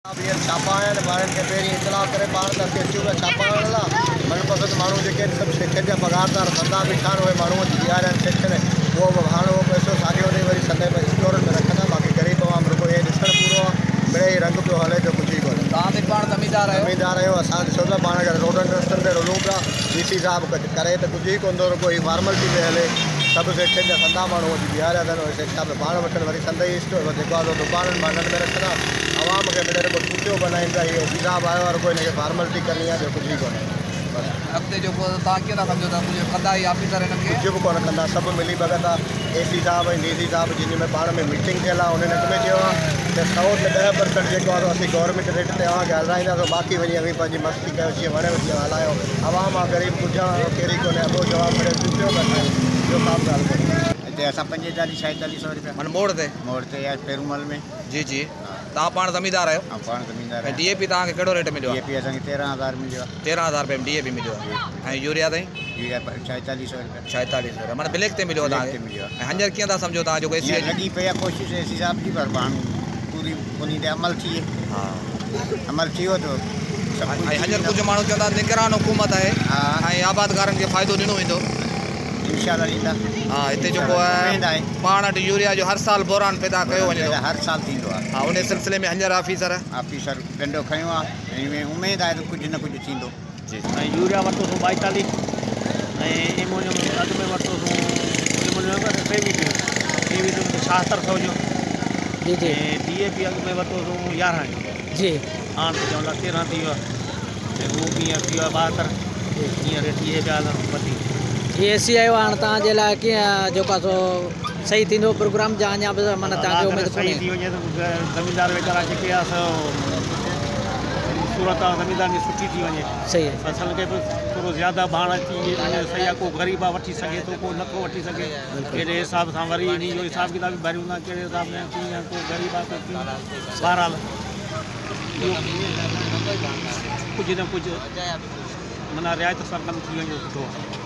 छापा आहिनि ॿारनि खे पहिरीं इतलाह करे ॿार त अचूं पिया छापा हणण लाइ मनपसंदि माण्हू जेके आहिनि सभु सेठनि जा पघारदार धंधा बीठा आहिनि उहे माण्हू बीहारिया आहिनि सेठनि उहो हाणे उहो पैसो साॻियो ॾेई वरी संडे में स्टोरनि में रखंदा बाक़ी ग़रीब तमामु रुॻो इहे ॾिसणु पूरो आहे मिड़े ई रंग पियो हले जो कुझु ई कोन्हे। तव्हां बि पाण ज़मीदार आहियो असां ॾिसो था पाण खे रोडनि रस्तनि ते हलूं पिया DC साहिबु करे त कुझु ई कोन थो रुॻो ही फॉर्मेलिटी ते हले सभु सेठनि जा धंधा माण्हू अची बीहारिया अथनि सेठ साहिब पाण वठनि वरी संडे स्टोर जेको आहे दुकाननि मां में रखंदा आवाम खे मिले रुॻो छुटियो बनाईंदा इहो हिसाबु आयो आहे रुॻो हिनखे फॉर्मेलिटी करणी आहे जो कुझु ई कोन्हे। अॻिते जेको तव्हां कीअं था सम्झो था मुंहिंजो कंदा ई ऑफिसर हिननि खे कुझु बि कोन कंदा सभु मिली भॻत आहे AC साहिबु ऐं DC साहिबु जिन में पाण में मीटिंग थियल आहे उन में चयो आहे त 100 ते 10% जेको आहे असीं गवर्नमेंट रेट ते तव्हांखे हलाईंदासीं बाक़ी वञी अवी पंहिंजी मस्ती कयो जीअं वणे जीअं हलायो आवाम आहे ग़रीब पुॼा कहिड़ी कोन्हे अॻो जवाबु मिले पियो पियो ॿियो का बि ॻाल्हि कोन्हे। हिते असां 45-46 रुपया माना मोड़ ते या पेरूमल में जी तव्हां पाण ज़मीदार आहियो? हा पाण ज़मीदार। ऐं DAP तव्हांखे कहिड़ो रेट मिलियो आहे? DAP असांखे 13,000 मिलियो आहे। 13,000 रुपए में DAP मिलियो आहे। ऐं यूरिया ताईं? यूरिया 46 रुपया। 46 रुपया माना ब्लैक ते मिलियो तव्हांखे? ऐं हींअर कीअं था सम्झो तव्हां जेको AC लॻी पई आहे कोशिशि AC साहिब जी पर पाण पूरी उन ते अमल थिए हा अमल थी वियो त ऐं हींअर कुझु माण्हू चवंदा निगरान हुकूमत आहे ऐं आबादकारनि खे फ़ाइदो ॾिनो वेंदो इंशाअल्लाह ॾींदा। हा हिते जेको आहे पाण वटि यूरिया जो हर साल बोरान पैदा कयो वञे हर साल थींदो आहे। हा उन सिलसिले में हींअर ऑफिसर डंडो खयो आहे हिन में उमेद आहे त कुझु न कुझु थींदो। जी ऐं यूरिया वरितोसीं 42 ऐं एमोनियम अॻु में वरितोसीं एमोनियम 7600 जो जी ऐं DAP अॻु में वरितोसीं 11 जी हाणे चवंदा 13 थी वियो आहे ऐं उहो कीअं थी वियो आहे 72 कीअं रेट इहे पिया हलनि वधीक AC आयो हाणे तव्हांजे लाइ कीअं जेको आहे सो सही थींदो प्रोग्राम जा अञा बि माना तव्हांखे उमेद सही थी वञे त ज़मीनदार वीचारा जेके आहे सूरत ज़मीनदार जी सुठी थी वञे सही आहे फसल खे बि थोरो ज़्यादा भाण अची वञे सही आहे को ग़रीब आहे वठी सघे थो को नथो वठी सघे कहिड़े हिसाब सां वरी इन जो हिसाब किताब बि भरियूं था कहिड़े हिसाब सां कीअं को ग़रीब आहे को बहरहाल कुझु न कुझु माना रिआयत सां कमु थी वञे सुठो आहे।